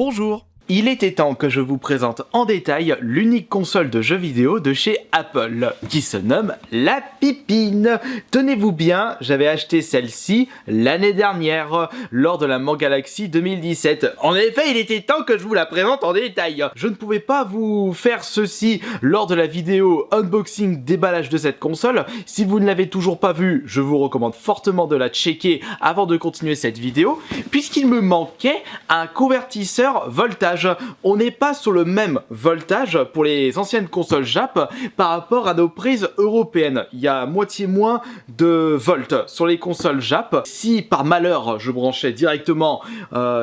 Bonjour. Il était temps que je vous présente en détail l'unique console de jeux vidéo de chez Apple, qui se nomme la Pipine. Tenez-vous bien, j'avais acheté celle-ci l'année dernière, lors de la Galaxy 2017. En effet, il était temps que je vous la présente en détail. Je ne pouvais pas vous faire ceci lors de la vidéo unboxing déballage de cette console. Si vous ne l'avez toujours pas vue, je vous recommande fortement de la checker avant de continuer cette vidéo, puisqu'il me manquait un convertisseur voltage. On n'est pas sur le même voltage pour les anciennes consoles Jap par rapport à nos prises européennes. Il y a moitié moins de volts sur les consoles Jap. Si par malheur je branchais directement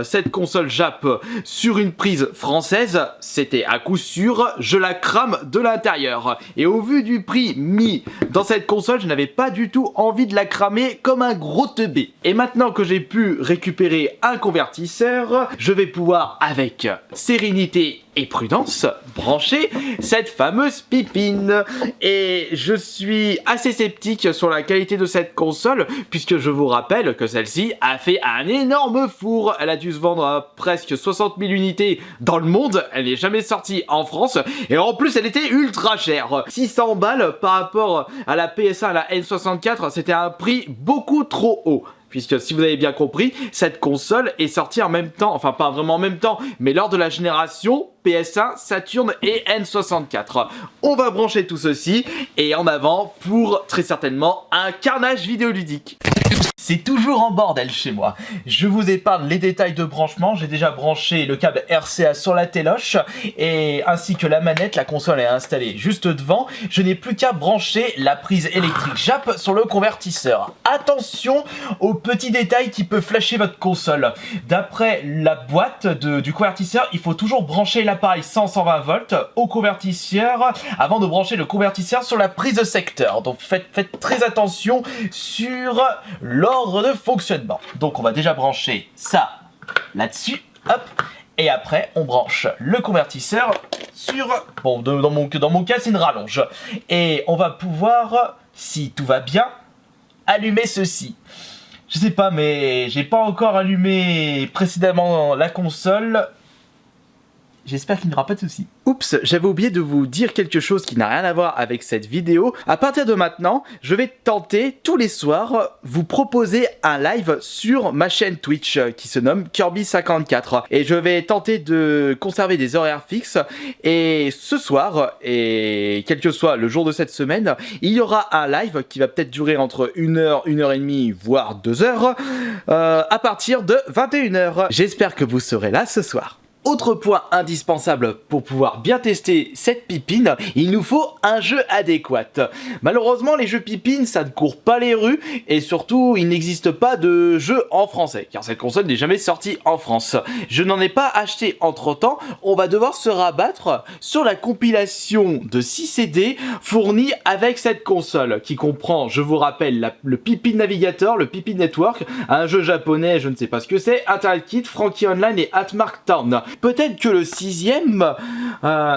cette console Jap sur une prise française, c'était à coup sûr, je la crame de l'intérieur. Et au vu du prix mis dans cette console, je n'avais pas du tout envie de la cramer comme un gros teubé. Et maintenant que j'ai pu récupérer un convertisseur, je vais pouvoir avec sérénité et prudence brancher cette fameuse Pipine. Et je suis assez sceptique sur la qualité de cette console, puisque je vous rappelle que celle-ci a fait un énorme four. Elle a dû se vendre à presque 60 000 unités dans le monde, elle n'est jamais sortie en France, et en plus elle était ultra chère. 600 balles par rapport à la PS1 et à la N64, c'était un prix beaucoup trop haut. Puisque si vous avez bien compris, cette console est sortie en même temps, enfin pas vraiment en même temps, mais lors de la génération PS1, Saturn et N64. On va brancher tout ceci, et en avant pour très certainement un carnage vidéoludique. C'est toujours en bordel chez moi. Je vous épargne les détails de branchement. J'ai déjà branché le câble RCA sur la téloche et ainsi que la manette. La console est installée juste devant. Je n'ai plus qu'à brancher la prise électrique Jap sur le convertisseur. Attention aux petits détails qui peuvent flasher votre console. D'après la boîte du convertisseur, il faut toujours brancher l'appareil 120 volts au convertisseur avant de brancher le convertisseur sur la prise de secteur. Donc faites très attention sur l'ordre de fonctionnement. Donc on va déjà brancher ça là-dessus, hop, et après on branche le convertisseur sur, bon dans mon cas c'est une rallonge, et on va pouvoir, si tout va bien, allumer ceci. Je sais pas, mais j'ai pas encore allumé précédemment la console. J'espère qu'il n'y aura pas de soucis. Oups, j'avais oublié de vous dire quelque chose qui n'a rien à voir avec cette vidéo. À partir de maintenant, je vais tenter tous les soirs vous proposer un live sur ma chaîne Twitch qui se nomme Kirby54. Et je vais tenter de conserver des horaires fixes. Et ce soir, et quel que soit le jour de cette semaine, il y aura un live qui va peut-être durer entre 1h, 1h30, voire 2h, à partir de 21h. J'espère que vous serez là ce soir. Autre point indispensable pour pouvoir bien tester cette Pipine, il nous faut un jeu adéquat. Malheureusement, les jeux Pipine, ça ne court pas les rues, et surtout, il n'existe pas de jeu en français, car cette console n'est jamais sortie en France. Je n'en ai pas acheté entre-temps, on va devoir se rabattre sur la compilation de 6 CD fournis avec cette console, qui comprend, je vous rappelle, le Pipine Navigator, le Pipine Network, un jeu japonais, je ne sais pas ce que c'est, Internet Kit, Frankie Online et Atmark Town. Peut-être que le 6ème,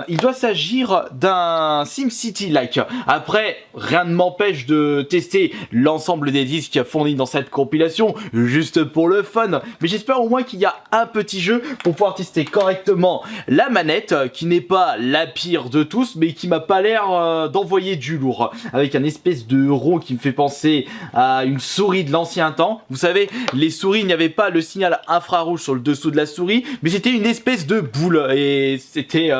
il doit s'agir d'un SimCity-like. Après, rien ne m'empêche de tester l'ensemble des disques fournis dans cette compilation, juste pour le fun. Mais j'espère au moins qu'il y a un petit jeu pour pouvoir tester correctement la manette, qui n'est pas la pire de tous, mais qui m'a pas l'air d'envoyer du lourd. Avec un espèce de rond qui me fait penser à une souris de l'ancien temps. Vous savez, les souris, il n'y avait pas le signal infrarouge sur le dessous de la souris, mais c'était une espèce de boule et c'était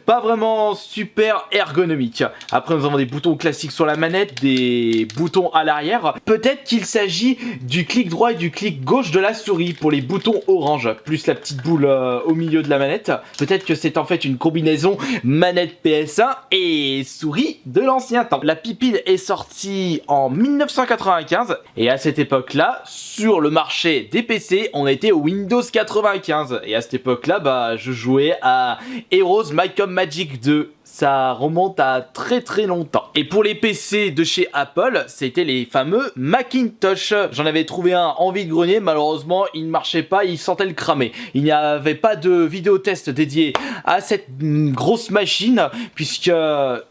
pas vraiment super ergonomique. Après nous avons des boutons classiques sur la manette, des boutons à l'arrière. Peut-être qu'il s'agit du clic droit et du clic gauche de la souris pour les boutons orange, plus la petite boule au milieu de la manette. Peut-être que c'est en fait une combinaison manette PS1 et souris de l'ancien temps. La Pipine est sortie en 1995 et à cette époque-là, sur le marché des PC, on était au Windows 95 et à cette époque-là, je jouais à Heroes Might and Magic 2. Ça remonte à très longtemps. Et pour les PC de chez Apple, c'était les fameux Macintosh. J'en avais trouvé un en vide-grenier, malheureusement il ne marchait pas, il sentait le cramer. Il n'y avait pas de vidéo test dédié à cette grosse machine, puisque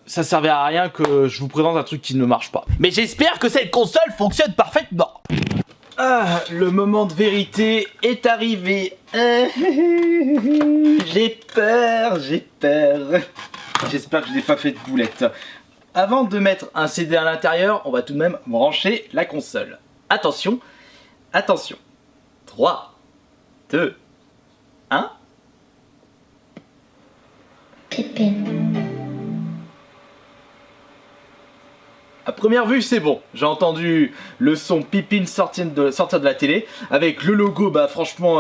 ça servait à rien que je vous présente un truc qui ne marche pas. Mais j'espère que cette console fonctionne parfaitement. Ah, le moment de vérité est arrivé. J'ai peur, j'ai peur. J'espère que je n'ai pas fait de boulette. Avant de mettre un CD à l'intérieur, on va tout de même brancher la console. Attention, attention. 3, 2, 1. À première vue, c'est bon. J'ai entendu le son Pippin sortir de la télé. Avec le logo, bah franchement,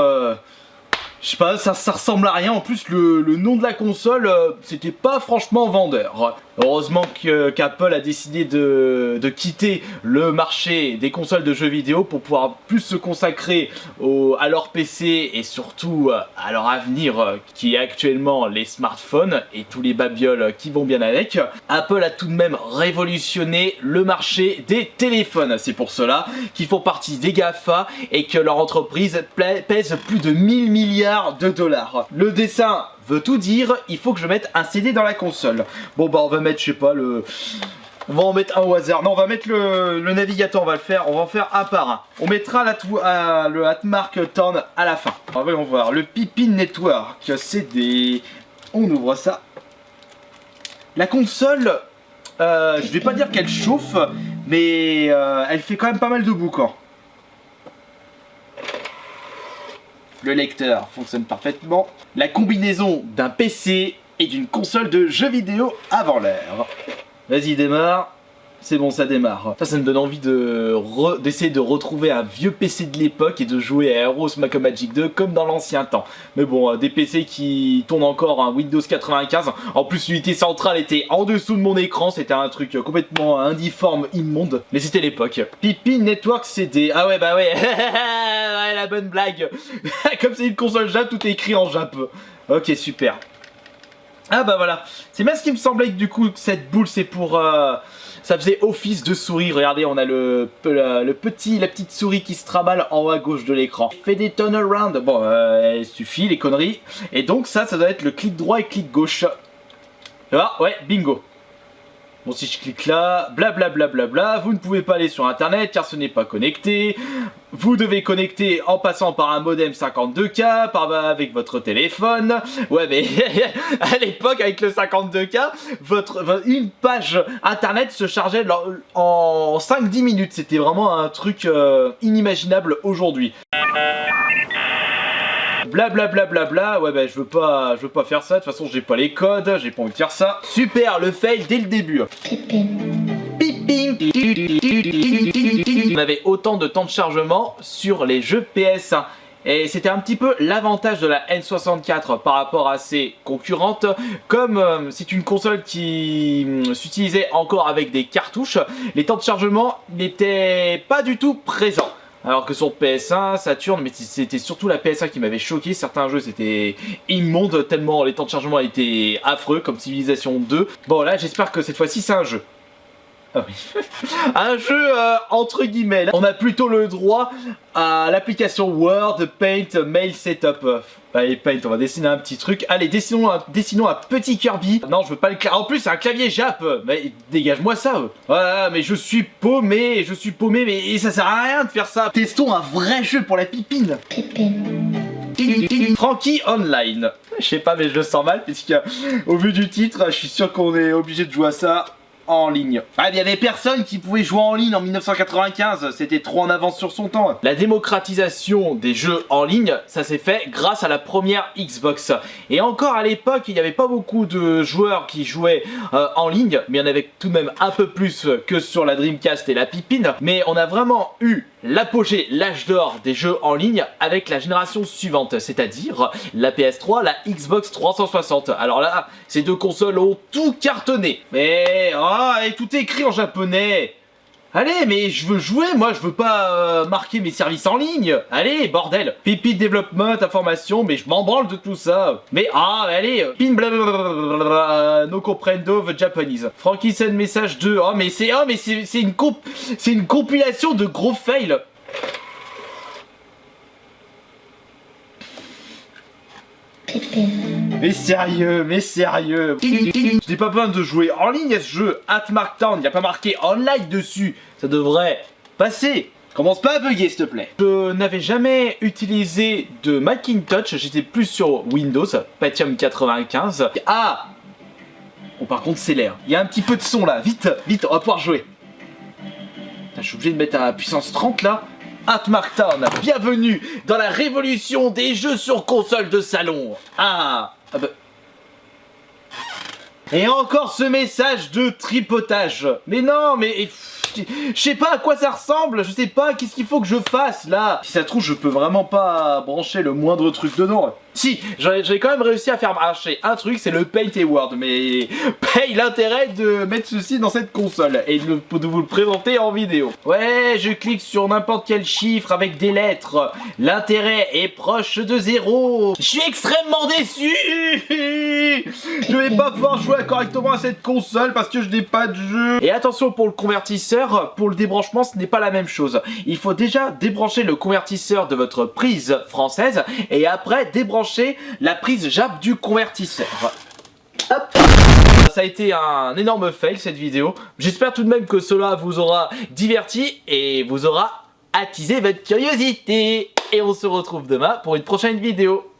je sais pas, ça ressemble à rien. En plus, le nom de la console, c'était pas franchement vendeur. Heureusement qu'Apple a décidé de quitter le marché des consoles de jeux vidéo pour pouvoir plus se consacrer à leur PC et surtout à leur avenir qui est actuellement les smartphones et tous les babioles qui vont bien avec. Apple a tout de même révolutionné le marché des téléphones. C'est pour cela qu'ils font partie des GAFA et que leur entreprise pèse plus de 1000 milliards de dollars. Le dessin veut tout dire, il faut que je mette un CD dans la console. Bon bah on va mettre, je sais pas, on va en mettre un au hasard. Non, on va mettre le navigateur, on va en faire un par un. On mettra le Atmark Town à la fin. Alors, voyons voir, le Pippin Network CD. On ouvre ça. La console, je vais pas dire qu'elle chauffe, mais elle fait quand même pas mal de boucan. Le lecteur fonctionne parfaitement. La combinaison d'un PC et d'une console de jeux vidéo avant l'heure. Vas-y, démarre. C'est bon, ça démarre. Ça me donne envie d'essayer de retrouver un vieux PC de l'époque et de jouer à Heroes Magic 2 comme dans l'ancien temps. Mais bon, des PC qui tournent encore un Windows 95. En plus, l'unité centrale était en dessous de mon écran. C'était un truc complètement indiforme, immonde. Mais c'était l'époque. Pippin Network CD. Ah ouais, bah ouais. Ouais, la bonne blague. Comme c'est une console Jap, tout est écrit en Jap. Ok, super. Ah bah voilà. C'est bien ce qui me semblait que du coup, cette boule, c'est pour... ça faisait office de souris. Regardez, on a la petite souris qui se tramale en haut à gauche de l'écran. Fait des turnaround. Bon, il suffit les conneries. Et donc ça doit être le clic droit et clic gauche. Ah ouais, bingo. Bon, si je clique là, blablabla, vous ne pouvez pas aller sur internet car ce n'est pas connecté. Vous devez connecter en passant par un modem 52K, avec votre téléphone. Ouais, mais à l'époque, avec le 52K, une page internet se chargeait en 5-10 minutes. C'était vraiment un truc inimaginable aujourd'hui. Blablabla, ouais bah je veux pas faire ça, de toute façon j'ai pas les codes, j'ai pas envie de faire ça. Super, le fail dès le début. Pippin. On avait autant de temps de chargement sur les jeux PS1. Et c'était un petit peu l'avantage de la N64 par rapport à ses concurrentes. Comme c'est une console qui s'utilisait encore avec des cartouches, les temps de chargement n'étaient pas du tout présents. Alors que sur PS1, Saturn, mais c'était surtout la PS1 qui m'avait choqué. Certains jeux c'était immonde tellement les temps de chargement étaient affreux, comme Civilization 2. Bon là j'espère que cette fois-ci c'est un jeu. Ah oui. Un jeu entre guillemets. On a plutôt le droit à l'application Word, Paint, Mail Setup. Allez, Paint, on va dessiner un petit truc. Allez, dessinons un petit Kirby. Non, je veux pas le clavier. En plus, c'est un clavier Jap. Mais dégage-moi ça. Voilà, mais je suis paumé, mais ça sert à rien de faire ça. Testons un vrai jeu pour la Pippin. Frankie Online. Je sais pas, mais je le sens mal, puisque au vu du titre, je suis sûr qu'on est obligé de jouer à ça en ligne. Ah, il y avait personne qui pouvait jouer en ligne en 1995, c'était trop en avance sur son temps. La démocratisation des jeux en ligne, ça s'est fait grâce à la première Xbox. Et encore à l'époque, il n'y avait pas beaucoup de joueurs qui jouaient en ligne, mais il y en avait tout de même un peu plus que sur la Dreamcast et la Pippin. Mais on a vraiment eu l'apogée, l'âge d'or des jeux en ligne avec la génération suivante, c'est-à-dire la PS3, la Xbox 360. Alors là, ces deux consoles ont tout cartonné. Mais et tout est écrit en japonais. Allez, mais je veux jouer, moi, je veux pas marquer mes services en ligne. Allez, bordel. Pippin Development, information, mais je m'en branle de tout ça. Mais allez, pin blablabla, no comprendo the Japanese. Frankie send message 2. Mais c'est une compilation de gros fails. Mais sérieux. Je n'ai pas besoin de jouer en ligne à ce jeu. Atmark Town, il n'y a pas marqué online dessus. Ça devrait passer. Commence pas à bugger s'il te plaît. Je n'avais jamais utilisé de Macintosh, j'étais plus sur Windows, Pentium 95. Ah! Bon par contre c'est l'air. Il y a un petit peu de son là, vite, vite, on va pouvoir jouer. Putain, je suis obligé de mettre à puissance 30 là. Marktown, bienvenue dans la révolution des jeux sur console de salon. Ah bah... Et encore ce message de tripotage. Mais non, mais... Je sais pas à quoi ça ressemble, je sais pas qu'est-ce qu'il faut que je fasse là. Si ça se trouve je peux vraiment pas brancher le moindre truc dedans. Si, j'ai quand même réussi à faire marcher un truc, c'est le Paint et Word, mais paye l'intérêt de mettre ceci dans cette console et de vous le présenter en vidéo. Ouais, je clique sur n'importe quel chiffre avec des lettres, l'intérêt est proche de 0. Je suis extrêmement déçu. Je vais pas pouvoir jouer correctement à cette console parce que je n'ai pas de jeu. Et attention pour le convertisseur, pour le débranchement ce n'est pas la même chose. Il faut déjà débrancher le convertisseur de votre prise française et après débrancher la prise japp du convertisseur. Hop. Ça a été un énorme fail cette vidéo. J'espère tout de même que cela vous aura diverti et vous aura attisé votre curiosité. Et on se retrouve demain pour une prochaine vidéo.